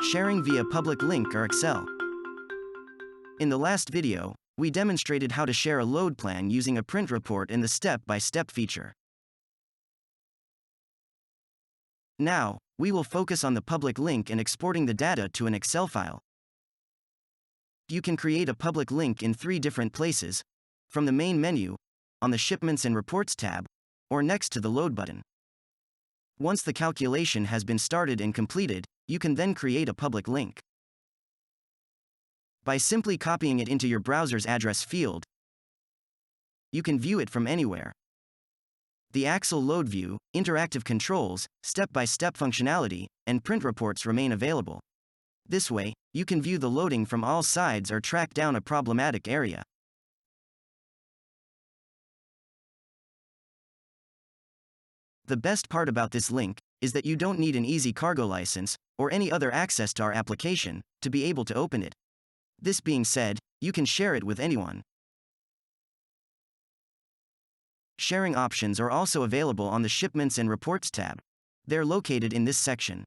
sharing via public link or Excel. In the last video, we demonstrated how to share a load plan using a print report in the step-by-step feature. Now, we will focus on the public link and exporting the data to an Excel file. You can create a public link in 3 different places: from the main menu, on the Shipments and Reports tab, or next to the Load button. Once the calculation has been started and completed, you can then create a public link. By simply copying it into your browser's address field, you can view it from anywhere. The Axle Load View, interactive controls, step-by-step functionality, and print reports remain available. This way, you can view the loading from all sides or track down a problematic area. The best part about this link is that you don't need an EasyCargo license or any other access to our application to be able to open it. This being said, you can share it with anyone. Sharing options are also available on the Shipments and Reports tab. They're located in this section.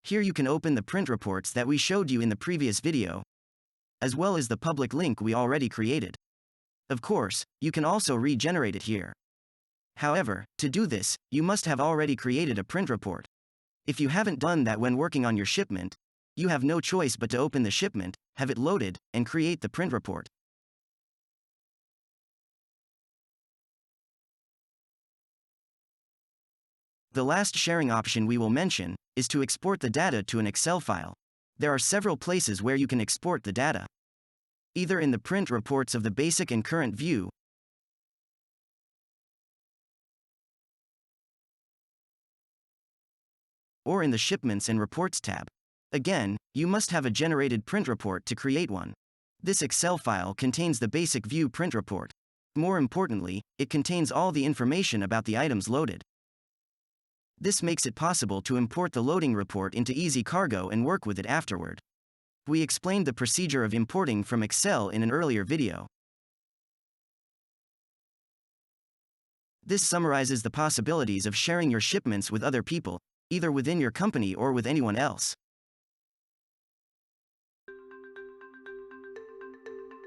Here you can open the print reports that we showed you in the previous video, as well as the public link we already created. Of course, you can also regenerate it here. However, to do this, you must have already created a print report. If you haven't done that when working on your shipment, you have no choice but to open the shipment, have it loaded, and create the print report. The last sharing option we will mention is to export the data to an Excel file. There are several places where you can export the data. Either in the print reports of the basic and current view, or in the Shipments and Reports tab. Again, you must have a generated print report to create one. This Excel file contains the basic view print report. More importantly, it contains all the information about the items loaded. This makes it possible to import the loading report into EasyCargo and work with it afterward. We explained the procedure of importing from Excel in an earlier video. This summarizes the possibilities of sharing your shipments with other people, either within your company or with anyone else.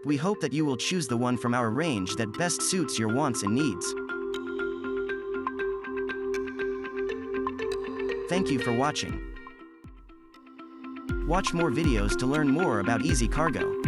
We hope that you will choose the one from our range that best suits your wants and needs. Thank you for watching. Watch more videos to learn more about EasyCargo.